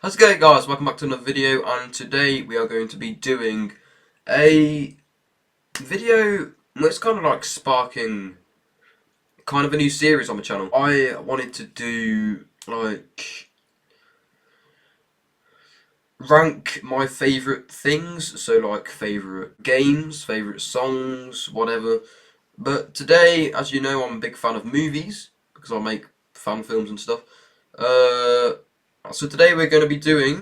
How's it going, guys? Welcome back to another video, and today we are going to be doing a video that's kind of like sparking kind of a new series on the channel. I wanted to do like rank my favourite things, so like favourite games, favourite songs, whatever. But today, as you know, I'm a big fan of movies because I make fan films and stuff. So today we're going to be doing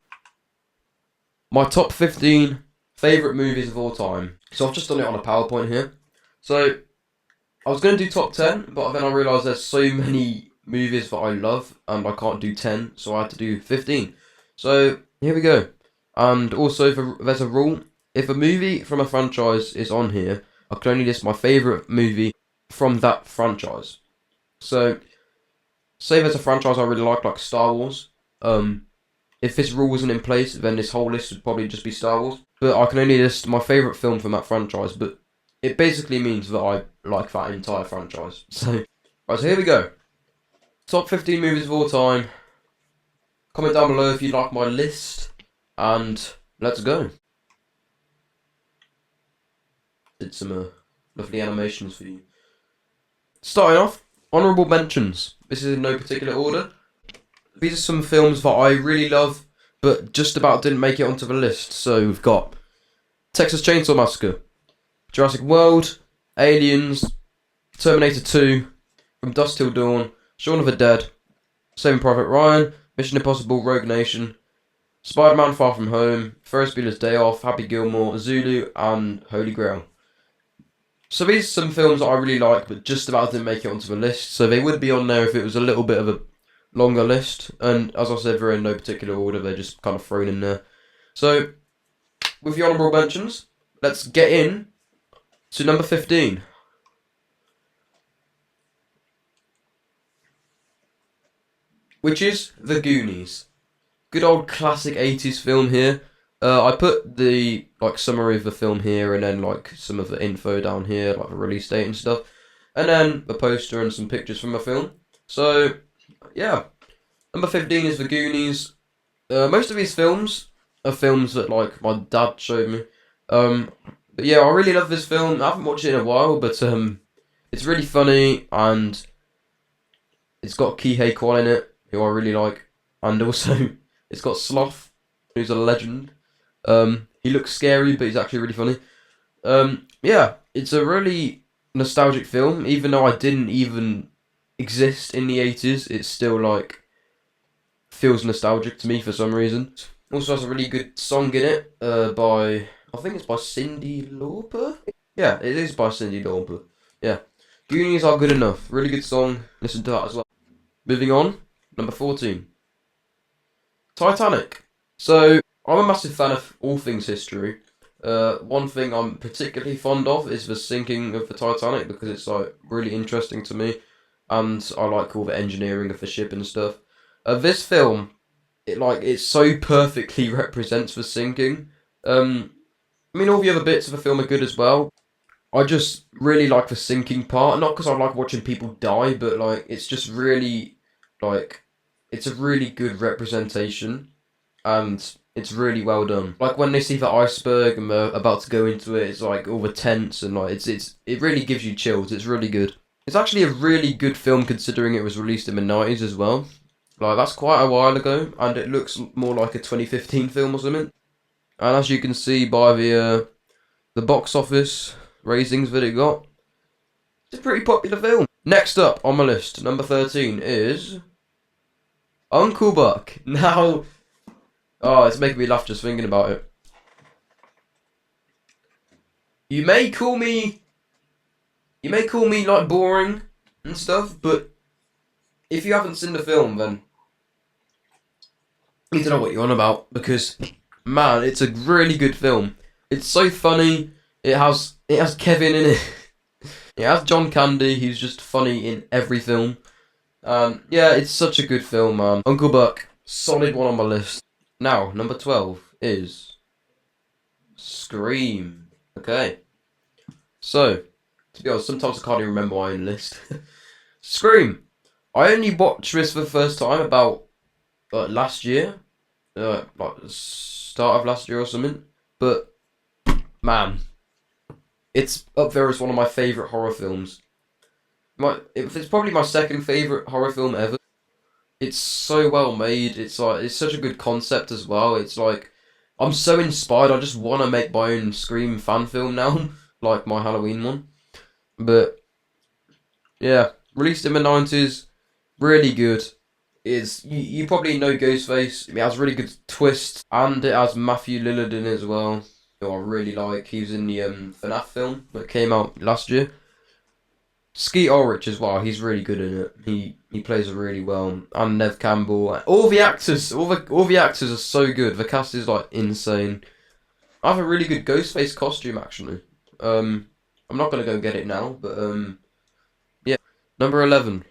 my top 15 favourite movies of all time. So I've just done it on a PowerPoint here. So I was going to do top 10, but then I realised there's so many movies that I love and I can't do 10, so I had to do 15. So here we go. And also there's a rule. If a movie from a franchise is on here, I can only list my favourite movie from that franchise. So say there's a franchise I really like Star Wars. If this rule wasn't in place, then this whole list would probably just be Star Wars. But I can only list my favourite film from that franchise, but it basically means that I like that entire franchise. So, right, so here we go. Top 15 movies of all time. Comment down below if you like my list, and let's go. Did some lovely animations for you. Starting off, honourable mentions. This is in no particular order. These are some films that I really love, but just about didn't make it onto the list. So we've got Texas Chainsaw Massacre, Jurassic World, Aliens, Terminator 2, From Dusk Till Dawn, Shaun of the Dead, Saving Private Ryan, Mission Impossible, Rogue Nation, Spider-Man Far From Home, Ferris Bueller's Day Off, Happy Gilmore, Zulu, and Holy Grail. So these are some films that I really like, but just about didn't make it onto the list. So they would be on there if it was a little bit of a longer list, and as I said, they're in no particular order, they're just kind of thrown in there. So, with the honourable mentions, let's get in to number 15. Which is The Goonies. Good old classic 80s film here. I put the summary of the film here, and then some of the info down here, like the release date and stuff. And then the poster and some pictures from the film. So, yeah. Number 15 is The Goonies. Most of these films are films that my dad showed me. But yeah, I really love this film. I haven't watched it in a while, but it's really funny, and it's got Kihei Kwan in it, who I really like. And also, it's got Sloth, who's a legend. He looks scary, but he's actually really funny. Yeah, it's a really nostalgic film. Even though I didn't even exist in the 80s, it's still feels nostalgic to me for some reason. Also has a really good song in it by, I think it's by Cyndi Lauper? Yeah, it is by Cyndi Lauper. Yeah. Goonies are good enough. Really good song. Listen to that as well. Moving on, number 14. Titanic. So, I'm a massive fan of all things history. One thing I'm particularly fond of is the sinking of the Titanic, because it's really interesting to me, and I like all the engineering of the ship and stuff. This film, it so perfectly represents the sinking. I mean, all the other bits of the film are good as well. I just really like the sinking part, not because I like watching people die, but it's just really it's a really good representation, and it's really well done. When they see the iceberg and they're about to go into it, it's all the tents and it really gives you chills. It's really good. It's actually a really good film considering it was released in the 90s as well. That's quite a while ago, and it looks more like a 2015 film or something. And as you can see by the box office ratings that it got, it's a pretty popular film. Next up on my list, number 13, is Uncle Buck. Now, it's making me laugh just thinking about it. You may call me boring and stuff, but if you haven't seen the film, then you don't know what you're on about, because, man, it's a really good film. It's so funny. It has Kevin in it. It has John Candy, he's just funny in every film. Yeah, it's such a good film, man. Uncle Buck, solid one on my list. Now, number 12 is Scream. Okay. So, to be honest, sometimes I can't even remember my own list. Scream. I only watched this for the first time about last year. like start of last year or something. But man, it's up there as one of my favorite horror films. It's probably my second favorite horror film ever. It's so well made. It's like it's such a good concept as well. It's like I'm so inspired. I just want to make my own Scream fan film now, like my Halloween one. But yeah, released in the 90s, really good. Is you probably know Ghostface. It has really good twists, and it has Matthew Lillard in it as well, who I really like. He was in the FNAF film that came out last year. Skeet Ulrich as well. He's really good in it. He plays it really well. And Nev Campbell. All the actors, all the actors are so good. The cast is like insane. I have a really good Ghostface costume actually. I'm not gonna go get it now, but yeah. Number 11,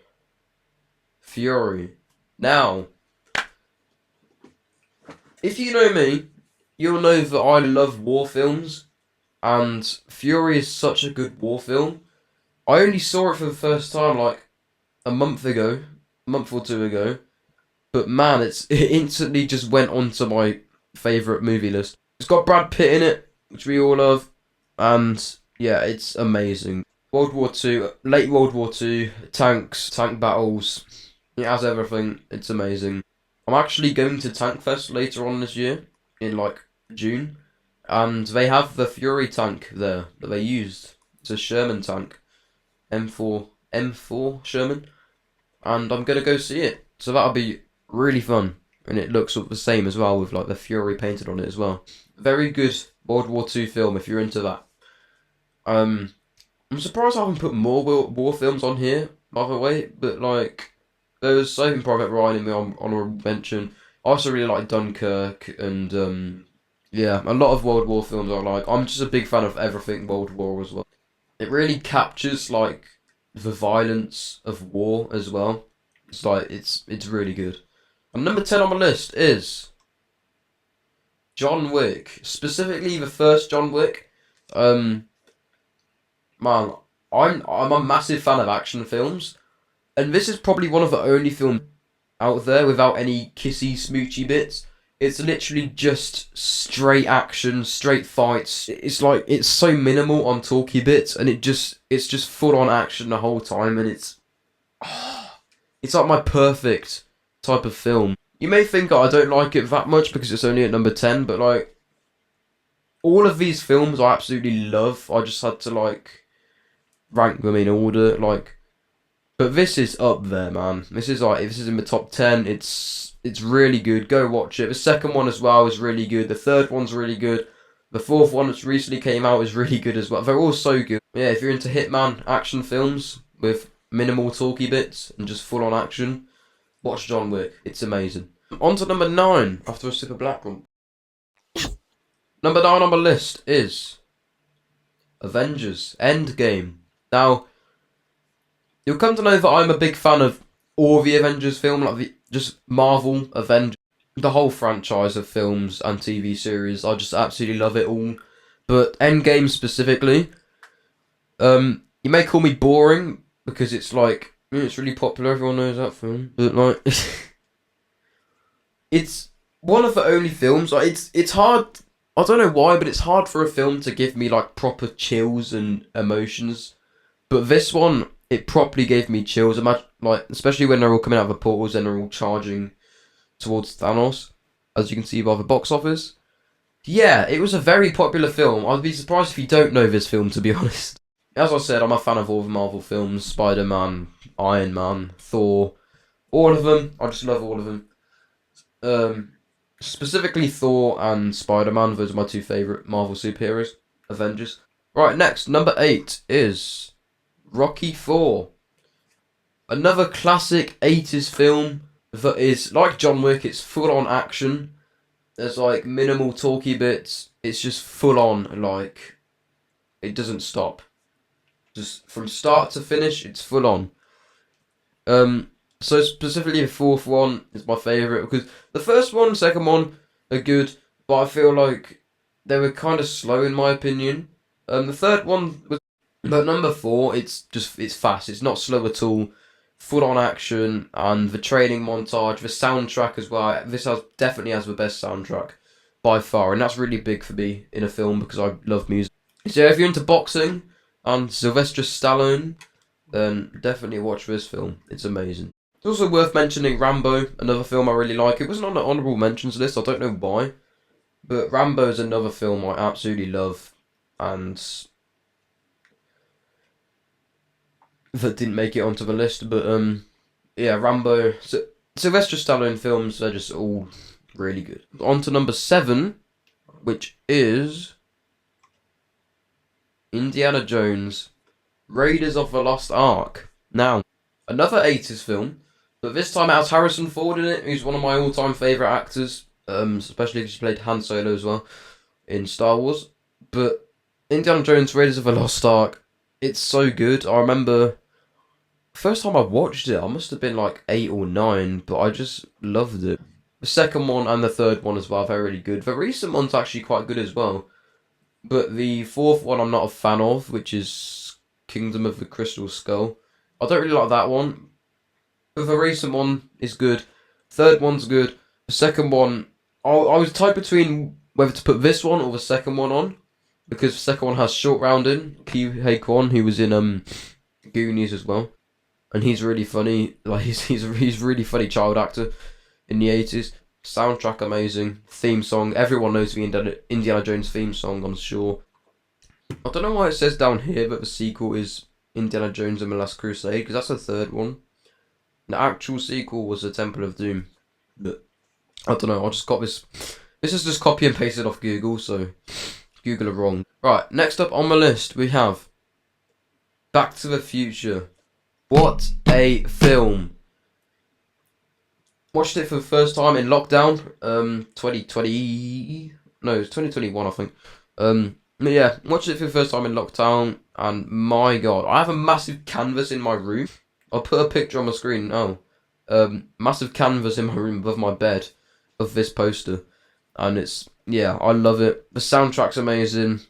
Fury. Now, if you know me, you'll know that I love war films, and Fury is such a good war film. I only saw it for the first time like a month ago, a month or two ago, but man, it instantly just went onto my favourite movie list. It's got Brad Pitt in it, which we all love, and yeah, it's amazing. World War Two, late World War Two, tanks, tank battles. It has everything. It's amazing. I'm actually going to Tank Fest later on this year, in like June, and they have the Fury tank there that they used. It's a Sherman tank, M4 Sherman, and I'm gonna go see it. So that'll be really fun, and it looks the same as well with like the Fury painted on it as well. Very good World War Two film if you're into that. I'm surprised I haven't put more war films on here, by the way, but like there was Saving Private Ryan in my honorable mention. I also really like Dunkirk and yeah, a lot of World War films I like. I'm just a big fan of everything World War as well. It really captures like the violence of war as well. It's like it's really good. And number 10 on my list is John Wick, specifically the first John Wick. Man, I'm a massive fan of action films, and this is probably one of the only films out there without any kissy smoochy bits. It's literally just straight action, straight fights. It's like it's so minimal on talky bits, and it's just full on action the whole time, and it's like my perfect type of film. You may think I don't like it that much because it's only at number 10, but like all of these films I absolutely love. I just had to like rank them in order, like. But this is up there, man. This is like if this is in the top 10. It's really good. Go watch it. The second one as well is really good. The third one's really good. The fourth one that's recently came out is really good as well. They're all so good. Yeah, if you're into Hitman action films with minimal talky bits and just full on action, watch John Wick. It's amazing. On to number 9 after a sip of black rum. Number 9 on my list is Avengers Endgame. Now, you'll come to know that I'm a big fan of all the Avengers film, like just Marvel Avengers, the whole franchise of films and TV series. I just absolutely love it all. But Endgame specifically, you may call me boring because it's like it's really popular. Everyone knows that film, but like it's one of the only films. Like it's hard. I don't know why, but it's hard for a film to give me like proper chills and emotions. But this one, it properly gave me chills. Imagine, like, especially when they're all coming out of the portals and they're all charging towards Thanos, as you can see by the box office. Yeah, it was a very popular film. I'd be surprised if you don't know this film, to be honest. As I said, I'm a fan of all the Marvel films: Spider-Man, Iron Man, Thor, all of them. I just love all of them. Specifically Thor and Spider-Man. Those are my two favourite Marvel superheroes. Avengers. Right, next, number 8 is Rocky 4. Another classic 80s film that is like John Wick. It's full on action. There's like minimal talky bits. It's just full on, like it doesn't stop. Just from start to finish, it's full on. So specifically the fourth one is my favourite because the first one, second one are good, but I feel like they were kind of slow in my opinion. The third one was, but number 4, it's fast. It's not slow at all. full on action, and the training montage, the soundtrack as well. This definitely has the best soundtrack by far, and that's really big for me in a film because I love music. So if you're into boxing and Sylvester Stallone, then definitely watch this film. It's amazing. It's also worth mentioning Rambo, another film I really like. It wasn't on the honourable mentions list, I don't know why, but Rambo is another film I absolutely love, and that didn't make it onto the list. But yeah, Rambo. So, Sylvester Stallone films, they're just all really good. On to number 7, which is Indiana Jones, Raiders of the Lost Ark. Now, another 80s film, but this time it has Harrison Ford in it, who's one of my all-time favourite actors, especially because he played Han Solo as well in Star Wars. But Indiana Jones, Raiders of the Lost Ark, it's so good. I remember first time I watched it, I must have been like 8 or 9, but I just loved it. The second one and the third one as well, they're really good. The recent one's actually quite good as well. But the fourth one I'm not a fan of, which is Kingdom of the Crystal Skull. I don't really like that one. But the recent one is good. Third one's good. The second one, I was tied between whether to put this one or the second one on. Because the second one has Short Round in, Ki Hae Kwon, who was in Goonies as well. And he's really funny. Like he's really funny child actor in the 80s. Soundtrack amazing. Theme song. Everyone knows the Indiana Jones theme song, I'm sure. I don't know why it says down here that the sequel is Indiana Jones and the Last Crusade, because that's the third one. The actual sequel was the Temple of Doom. But I don't know, I just got this. This is just copy and pasted off Google, so Google are wrong. Right, next up on my list we have Back to the Future. What a film. Watched it for the first time in lockdown, 2020, no, it was 2021 I think. But yeah, watched it for the first time in lockdown, and my god, I have a massive canvas in my room. I'll put a picture on my screen now. Massive canvas in my room above my bed of this poster, and it's, yeah, I love it. The soundtrack's amazing,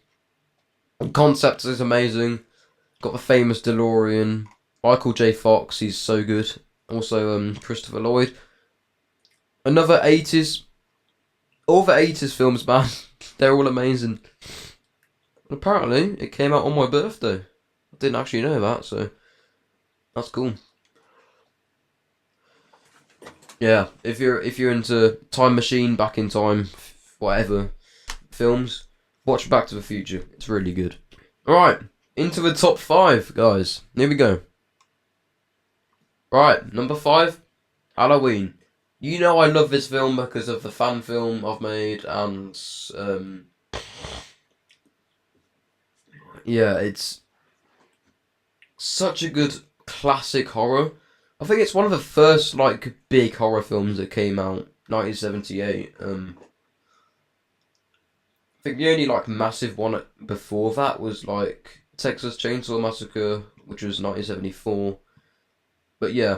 the concept is amazing, got the famous DeLorean, Michael J. Fox, he's so good, also Christopher Lloyd. Another 80s, all the 80s films, man, they're all amazing. And apparently, it came out on my birthday. I didn't actually know that, so that's cool. Yeah, if you're into Time Machine, Back in Time, whatever films, watch Back to the Future. It's really good. Alright, into the top 5, guys. Here we go. Right, number 5, Halloween. You know I love this film because of the fan film I've made, and yeah, it's such a good classic horror. I think it's one of the first like big horror films that came out, 1978. I think the only like massive one before that was like Texas Chainsaw Massacre, which was 1974. But yeah,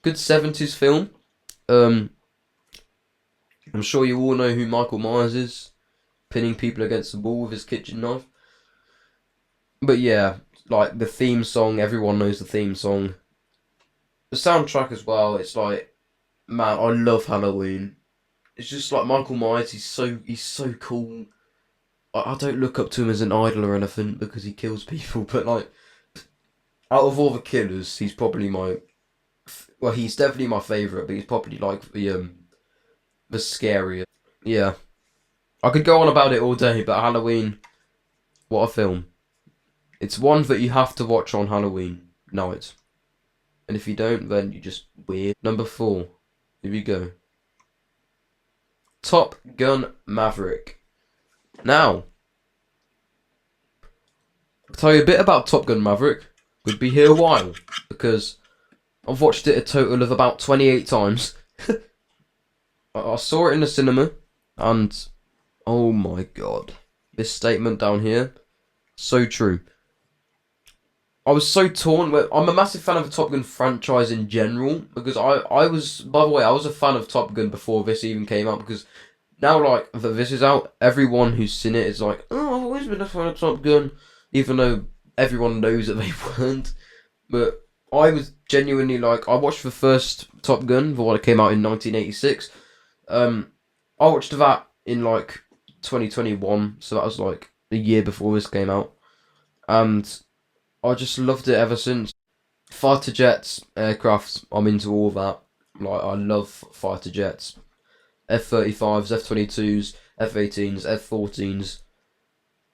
good 70s film. I'm sure you all know who Michael Myers is, pinning people against the wall with his kitchen knife. But yeah, like the theme song, everyone knows the theme song. The soundtrack as well, it's like, man, I love Halloween. It's just like Michael Myers, he's so cool. I don't look up to him as an idol or anything because he kills people, but like, out of all the killers, he's probably well, he's definitely my favourite, but he's probably like the scariest. Yeah. I could go on about it all day, but Halloween, what a film. It's one that you have to watch on Halloween night. And if you don't, then you're just weird. Number 4. Here we go. Top Gun Maverick. Now, I'll tell you a bit about Top Gun Maverick. We'd be here a while, because I've watched it a total of about 28 times. I saw it in the cinema, and oh my god. This statement down here, so true. I was so torn. I'm a massive fan of the Top Gun franchise in general, because I was, by the way, I was a fan of Top Gun before this even came out, because now, like, that this is out, everyone who's seen it is like, oh, I've always been a fan of Top Gun, even though everyone knows that they weren't. But I was genuinely like, I watched the first Top Gun, the one that came out in 1986. Um, I watched that in like 2021, so that was like the year before this came out, and I just loved it ever since. Fighter jets, aircrafts, I'm into all that. Like, I love fighter jets. F-35s, F-22s, F-18s, F-14s,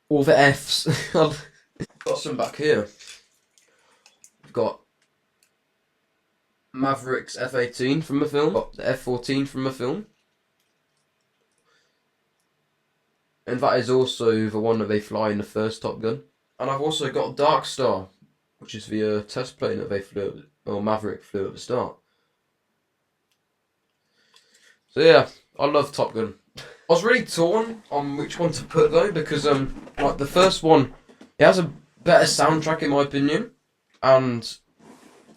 all the Fs. Got some back here. We've got Maverick's F-18 from the film, got the F-14 from the film, and that is also the one that they fly in the first Top Gun. And I've also got Dark Star, which is the test plane that they flew, or Maverick flew at the start. So yeah, I love Top Gun. I was really torn on which one to put though, because like the first one, it has a better soundtrack in my opinion, and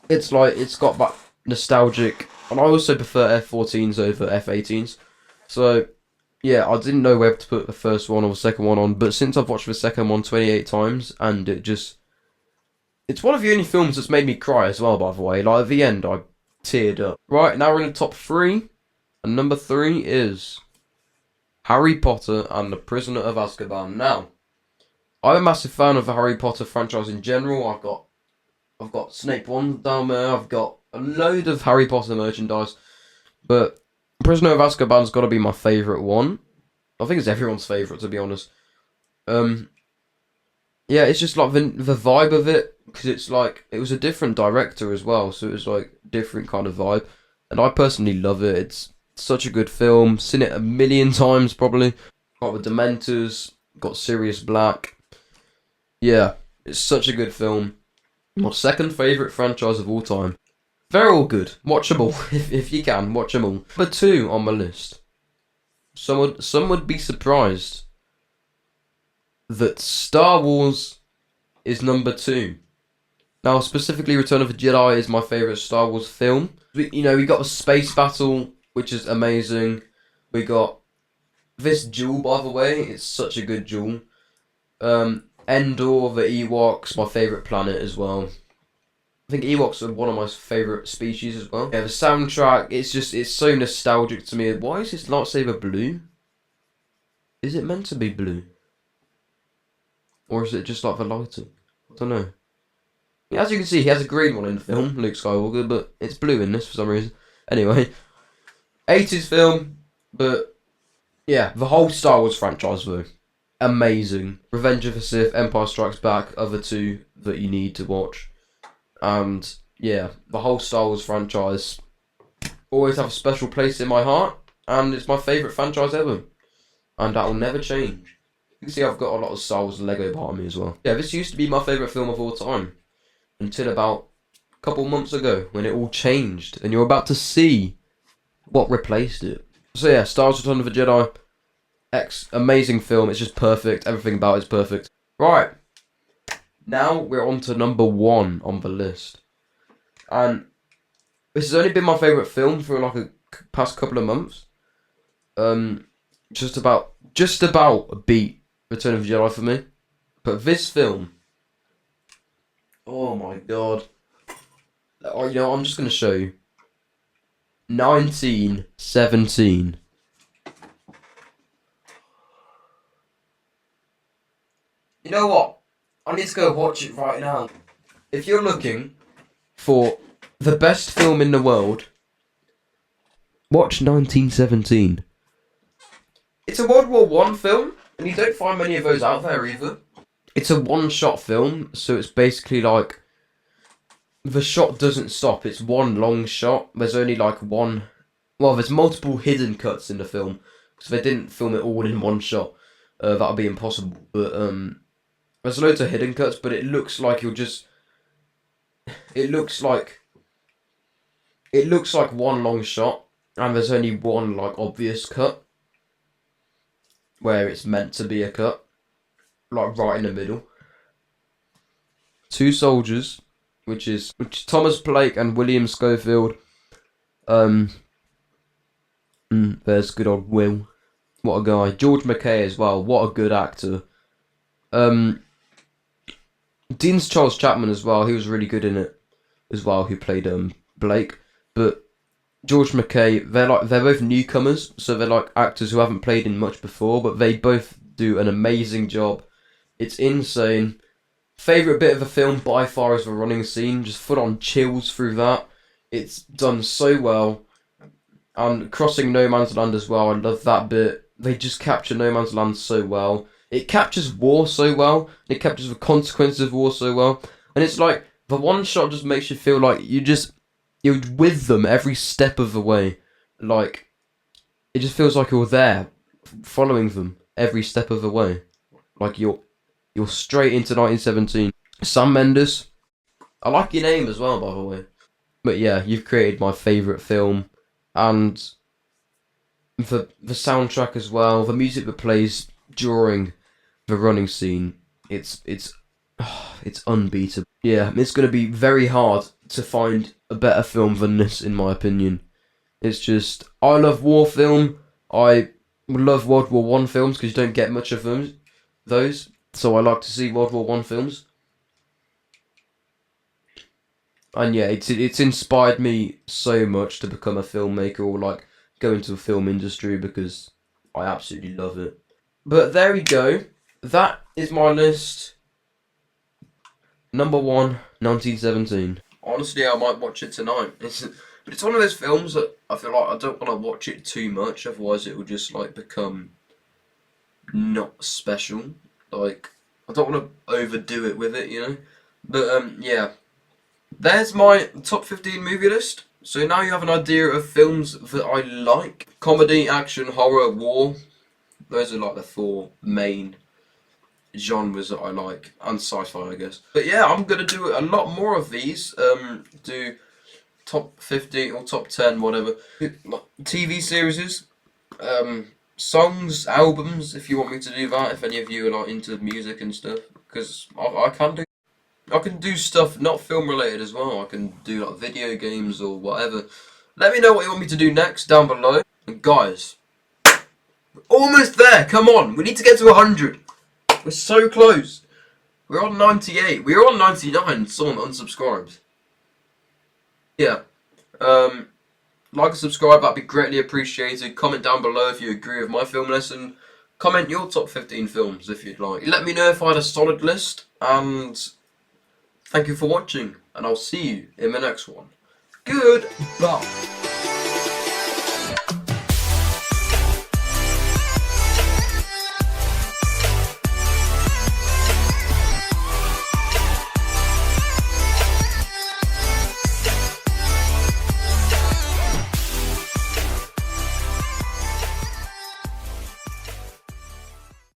it's like it's got that nostalgic, and I also prefer F-14s over F-18s. So yeah, I didn't know whether to put the first one or the second one on, but since I've watched the second one 28 times, and it's one of the only films that's made me cry as well, by the way. Like, at the end, I teared up. Right, now we're in the top three, and number three is Harry Potter and the Prisoner of Azkaban. Now, I'm a massive fan of the Harry Potter franchise in general. I've got Snape 1 down there, I've got a load of Harry Potter merchandise, but Prisoner of Azkaban's got to be my favourite one. I think it's everyone's favourite, to be honest. Um, yeah, it's just like the vibe of it, because it's like it was a different director as well, so it was like different kind of vibe, and I personally love it. It's such a good film. Seen it a million times probably. Got the Dementors, got Sirius Black. Yeah, it's such a good film. My second favourite franchise of all time. They're all good. Watch them all if you can. Watch them all. Number two on my list. Some would be surprised that Star Wars is number two. Now, specifically, Return of the Jedi is my favourite Star Wars film. We got a space battle, which is amazing. We got this duel, by the way. It's such a good duel. Endor, the Ewoks, my favourite planet as well. I think Ewoks are one of my favourite species as well. Yeah, the soundtrack, it's so nostalgic to me. Why is this lightsaber blue? Is it meant to be blue? Or is it just like the lighting? I don't know. Yeah, as you can see, he has a green one in the film, Luke Skywalker, but it's blue in this for some reason. Anyway, 80s film, but yeah, the whole Star Wars franchise though, amazing. Revenge of the Sith, Empire Strikes Back, other two that you need to watch. And yeah, the whole Star Wars franchise always have a special place in my heart, and it's my favourite franchise ever. And that will never change. You can see I've got a lot of Star Wars Lego part of me as well. Yeah, this used to be my favourite film of all time. Until about a couple months ago, when it all changed. And you're about to see what replaced it. So yeah, Star Wars Return of the Jedi. Amazing film, it's just perfect. Everything about it's perfect. Right. Now we're on to number one on the list. And this has only been my favourite film for like a past couple of months. Just about beat Return of the Jedi for me. But this film, oh my god. I'm just going to show you. 1917. You know what? I need to go watch it right now. If you're looking for the best film in the world, watch 1917. It's a World War One film, and you don't find many of those out there either. It's a one-shot film, so it's basically like the shot doesn't stop. It's one long shot. There's only like one. Well, there's multiple hidden cuts in the film, so they didn't film it all in one shot. That would be impossible. But there's loads of hidden cuts, but it looks like you're just. It looks like one long shot, and there's only one like obvious cut where it's meant to be a cut, like right in the middle. Two soldiers, which is Thomas Blake and William Schofield. There's good old Will. What a guy. George McKay as well. What a good actor. Dean's Charles Chapman as well. He was really good in it. as well, who played Blake. But George McKay, they're both newcomers, so they're like actors who haven't played in much before, but they both do an amazing job. It's insane. Favorite bit of the film by far is the running scene. Just full on chills through that. It's done so well. And crossing no man's land as well. I love that bit. They just capture no man's land so well. It captures war so well. It captures the consequences of war so well. And it's like the one shot just makes you feel like you're with them every step of the way. Like it just feels like you're there, following them every step of the way. Like you're straight into 1917. Sam Mendes, I like your name as well, by the way. But yeah, you've created my favourite film, and the soundtrack as well, the music that plays during the running scene, it's it's unbeatable. Yeah, it's gonna be very hard to find a better film than this, in my opinion. It's just I love war film. I love World War One films because you don't get much of them. Those, so I like to see World War One films. And yeah, it's inspired me so much to become a filmmaker or like go into the film industry because I absolutely love it. But there we go. That is my list. Number one, 1917. Honestly, I might watch it tonight. But it's one of those films that I feel like I don't want to watch it too much, otherwise it will just like become not special. Like I don't want to overdo it with it, you know. But yeah. There's my top 15 movie list. So now you have an idea of films that I like. Comedy, action, horror, war. Those are like the four main genres that I like. And sci-fi, I guess. But yeah, I'm going to do a lot more of these. Do top 15 or top 10, whatever. TV series. Songs, albums, if you want me to do that. If any of you are like into music and stuff. Because I can do. I can do stuff not film related as well. I can do like video games or whatever. Let me know what you want me to do next down below. And guys, we're almost there. Come on, we need to get to 100. We're so close. We're on 98. We're on 99. Someone unsubscribed. Yeah. Like and subscribe. That'd be greatly appreciated. Comment down below if you agree with my film lesson. Comment your top 15 films if you'd like. Let me know if I had a solid list and. Thank you for watching, and I'll see you in the next one. Goodbye.